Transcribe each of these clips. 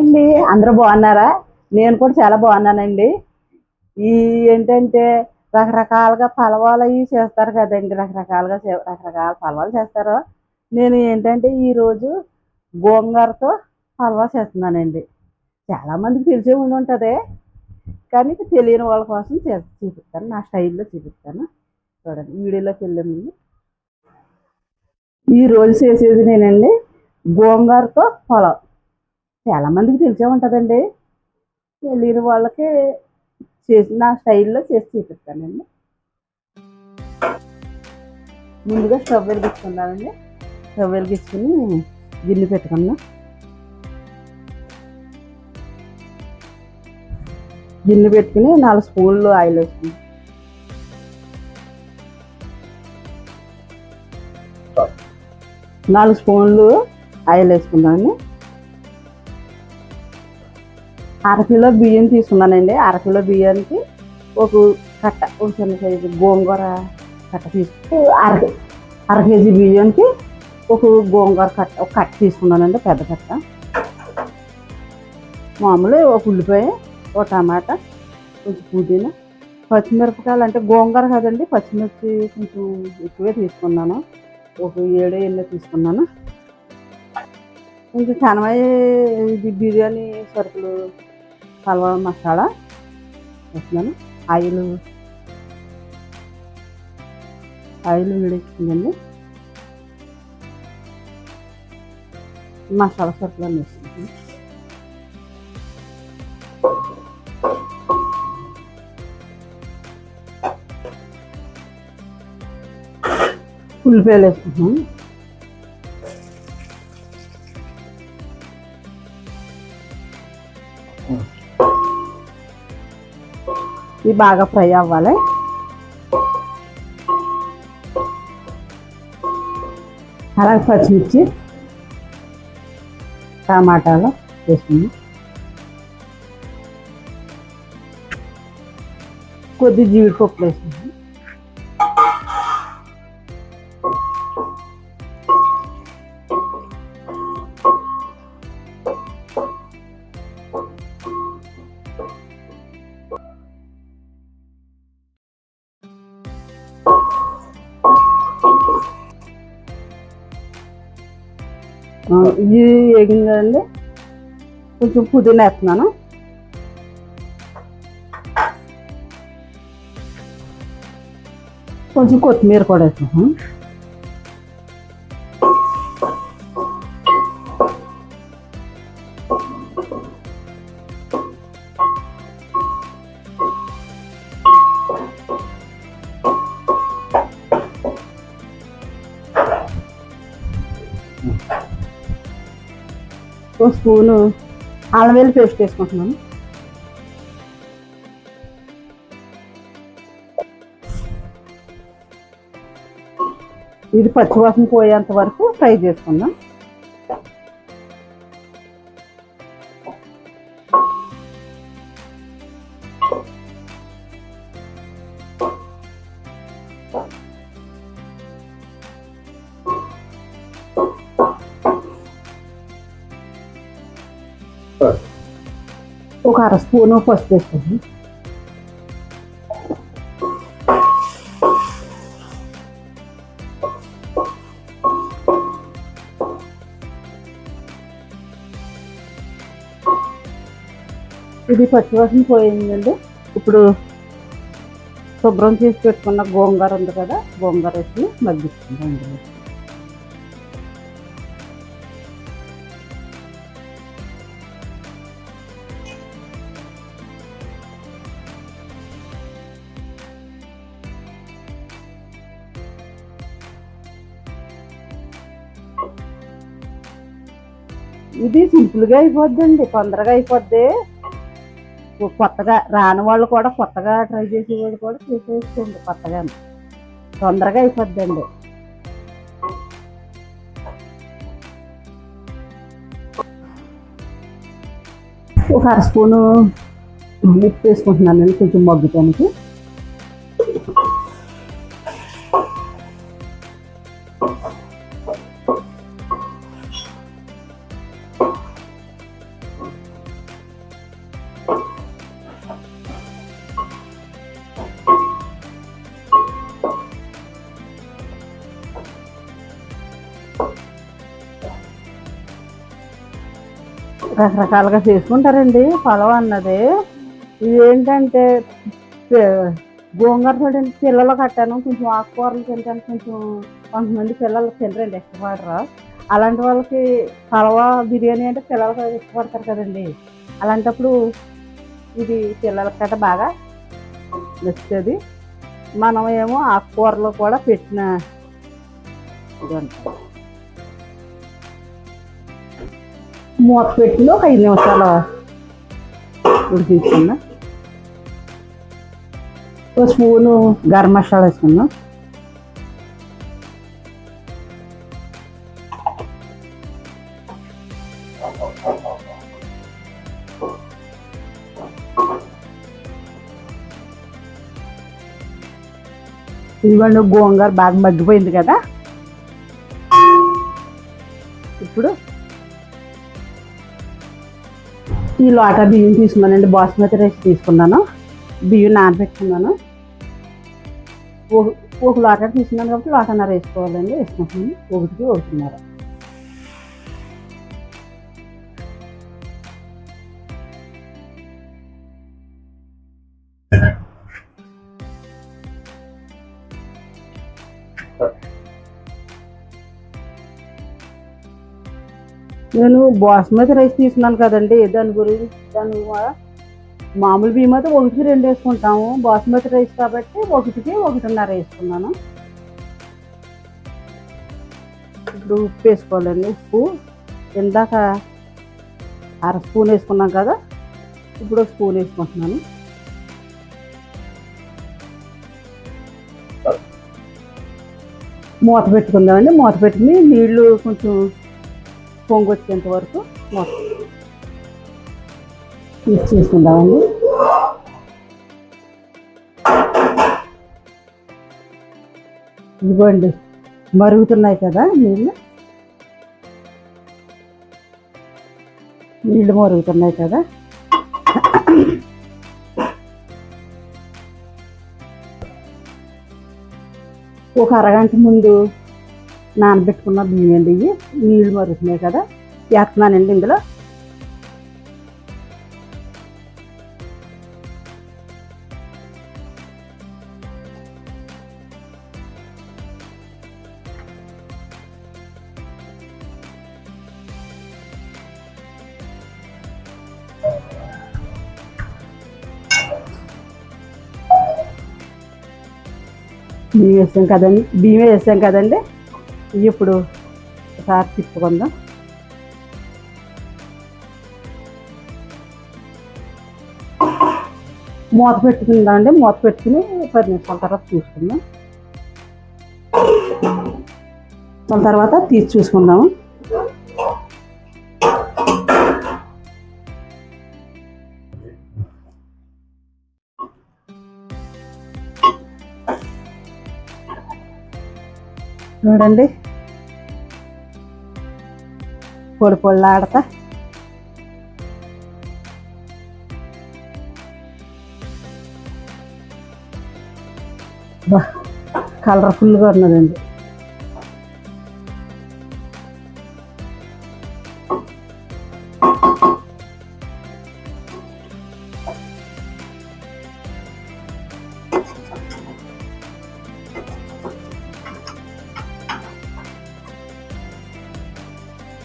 అండి అందరూ బాగున్నారా? నేను కూడా చాలా బాగున్నానండి. ఈ ఏంటంటే రకరకాలుగా పలవాలు అవి చేస్తారు కదండి, రకరకాల పలవాలు చేస్తారు. నేను ఏంటంటే ఈరోజు గోంగూరతో పలవా చేస్తున్నానండి. చాలా మందికి తెలిసే ఉండి ఉంటుంది, కానీ తెలియని వాళ్ళ కోసం చూపిస్తాను, నా స్టైల్లో చూపిస్తాను. చూడండి, వీడియోలోకి వెళ్ళే ముందు ఈరోజు చేసేది నేనండి గోంగూరతో పొలం. చాలా మందికి తెలిసే ఉంటుందండి, తెలియని వాళ్ళకి చేసి నా స్టైల్లో చేసి చూపిస్తానండి. ముందుగా స్టవ్ వెలిగించుకున్నానండి. స్టవ్ వెలిగించుకుని గిన్నె పెట్టుకున్నా. గిన్నె పెట్టుకుని 4 స్పూన్లు ఆయిల్ వేసుకున్నాను. 4 స్పూన్లు ఆయిల్ వేసుకున్నాను. 1/2 కిలో బియ్యం తీసుకున్నానండి. 1/2 కిలో బియ్యానికి ఒక చిన్న సైజు గోంగూర కట్ట తీసుకుని 1/2 కేజీ బియ్యానికి ఒక గోంగూర ఒక కట్ట తీసుకున్నానండి, పెద్ద కట్ట. మామూలు ఒక ఉల్లిపాయ, ఒక టమాటా, కొంచెం పుదీనా, పచ్చిమిరపకాయలు. అంటే గోంగూర కదండి, పచ్చిమిర్చి కొంచెం ఎక్కువే తీసుకున్నాను, ఒక 7-8 తీసుకున్నాను. కొంచెం కనవాయి, ఇది బిర్యానీ సరుకులు, పలవా మసాలా వేస్తున్నాను. ఆయిల్ వేడెక్కిందండి. మసాలా సరుకులు అన్నీ వేస్తున్నాను. ఉల్లిపాయలు వేసుకుంటున్నాను. ఇవి బాగా ఫ్రై అవ్వాలి. అలాగే పచ్చిమిర్చి, టమాటాలు వేసుకుని కొద్ది జీడిపప్పు వేసుకున్నాను. ఇది వేగిందండి. కొంచెం పుదీనా వేస్తున్నాను. కొంచెం కొత్తిమీర కూడా వేస్తున్నాను. ఒక స్పూను అల్లం వెల్లుల్లి పేస్ట్ వేసుకుంటున్నాను. ఇది పచ్చివాసన పోయేంత వరకు ఫ్రై చేసుకుందాం. ఒక 1/2 స్పూను పసుపు వేసుకుంటాం. ఇది పచ్చివాసన పోయిందండి. ఇప్పుడు శుభ్రం చేసి పెట్టుకున్న గోంగూర ఉంది కదా, గోంగూర వేసి మగ్గిస్తుంటాం ఇందులో. ఇది సింపుల్గా అయిపోద్దండి, తొందరగా అయిపోద్ది. కొత్తగా రాని వాళ్ళు కూడా, కొత్తగా ట్రై చేసేవాళ్ళు కూడా చేసేసుకోండి. కొత్తగా తొందరగా అయిపోద్దండి. ఒక 1/2 స్పూను ఉప్పు వేసుకుంటున్నాను కొంచెం మగ్గుతానికి. రకరకాలుగా చేసుకుంటారండి పలావ్ అన్నది. ఇది ఏంటంటే గోంగూర చూడండి, పిల్లలు కట్టాను కొంచెం ఆకుకూరలు తింటాను, కొంచెం కొంతమంది పిల్లలు తినరండి, ఇష్టపడరు. అలాంటి వాళ్ళకి పలావ్ బిర్యానీ అంటే పిల్లలు ఇష్టపడతారు కదండి. అలాంటప్పుడు ఇది పిల్లలకి కట్ట బాగా నచ్చుతుంది. మనం ఏమో ఆకుకూరలు కూడా పెట్టిన ఇది అంటాం. మూత పెట్టిన ఒక 5 నిమిషాలు ఉడికించుకున్నా. ఒక స్పూను గరం మసాలా వేసుకున్నాం. ఇదిగోండి గోంగూర బాగా మగ్గిపోయింది కదా. ఇప్పుడు ఈ లోటా బియ్యం తీసుకున్నానండి, బాస్మతి రైస్ తీసుకున్నాను. బియ్యం నానబెట్టుకున్నాను. ఒక లోటా తీసుకున్నాను కాబట్టి లోటన్నర వేసుకోవాలండి. వేసుకుంటున్నాను, 1కి 1:30. నేను బాస్మతి రైస్ తీసుకున్నాను కదండి, దాని మామూలు బియ్యం అయితే 1కి 2 వేసుకుంటాము. బాస్మతి రైస్ కాబట్టి 1కి 1:30 వేసుకున్నాను. ఇప్పుడు ఉప్పు వేసుకోవాలండి. ఉప్పు ఇందాక 1/2 స్పూన్ వేసుకున్నాం కదా, ఇప్పుడు 1 స్పూన్ వేసుకుంటున్నాను. మూత పెట్టుకుందామండి. మూత పెట్టుకుని నీళ్లు కొంచెం పొంగు వచ్చేంత వరకు మూత తీసుకుందామండి. ఇదిగోండి మరుగుతున్నాయి కదా నీళ్ళు మరుగుతున్నాయి కదా. ఒక అరగంట ముందు నానబెట్టుకున్న బియ్యం అండి, ఇవి నీళ్ళు మరుగుతున్నాయి కదా, వేస్తున్నానండి ఇందులో. బియ్యం వేసాం కదండి. ఇప్పుడు ఒకసారి తిప్పుకుందాం. మూత పెట్టుకుందామండి. మూత పెట్టుకుని 10 నిమిషాల తర్వాత చూసుకుందాం. దాని తర్వాత తీసి చూసుకుందాము. చూడండి పొడి కలర్ఫుల్గా ఉన్నదండి.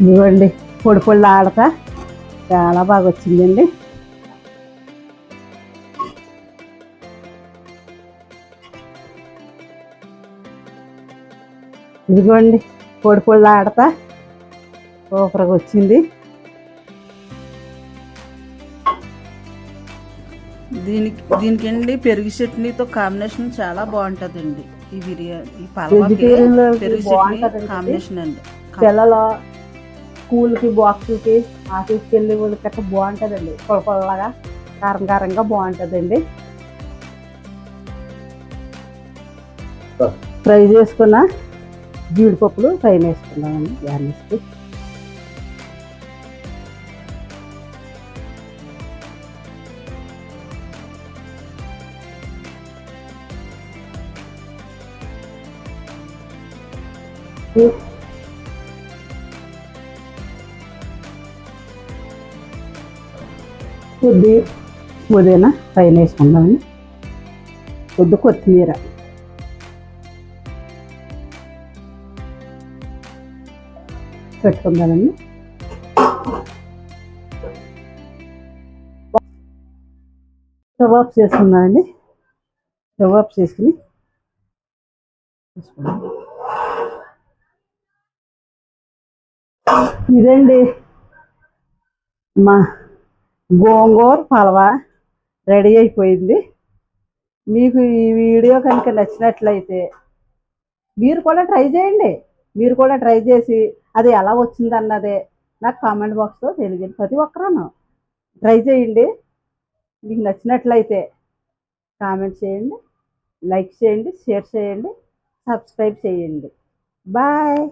ఇవ్వండి పొడి ఆడతా చాలా బాగా వచ్చిందండి. ఇదిగోండి పొడి ఆడతా సూపర్గా వచ్చింది. దీనికి అండి పెరుగు చట్నీతో కాంబినేషన్ చాలా బాగుంటుందండి. ఈ బిర్యానీ, ఈ పలావ్కి పెరుగు చట్నీ కాంబినేషన్ అండి. పిల్లలు స్కూల్కి బాక్స్కి ఆఫీస్కి వెళ్ళి వాళ్ళకి గట్రా బాగుంటుందండి. పొలలాగా కారంగా బాగుంటుందండి. ఫ్రై చేసుకున్న జీడిపప్పులు పైన వేసుకున్నామండి గార్నిష్కి. కొద్ది పుదీనా పైన వేసుకుందామండి, కొద్ది కొత్తిమీర, పెట్టుకుందామండి. స్టవ్ ఆఫ్ చేసుకుందామండి. స్టవ్ ఆఫ్ చేసుకుని ఇదండి మా గోంగూర పలవా రెడీ అయిపోయింది. మీకు ఈ వీడియో కనుక నచ్చినట్లయితే మీరు కూడా ట్రై చేయండి. మీరు కూడా ట్రై చేసి అది ఎలా వచ్చిందన్నదే నాకు కామెంట్ బాక్స్లో తెలియజేయండి. ప్రతి ఒక్కరూ ట్రై చేయండి. మీకు నచ్చినట్లయితే కామెంట్ చేయండి, లైక్ చేయండి, షేర్ చేయండి, సబ్స్క్రైబ్ చేయండి. బాయ్.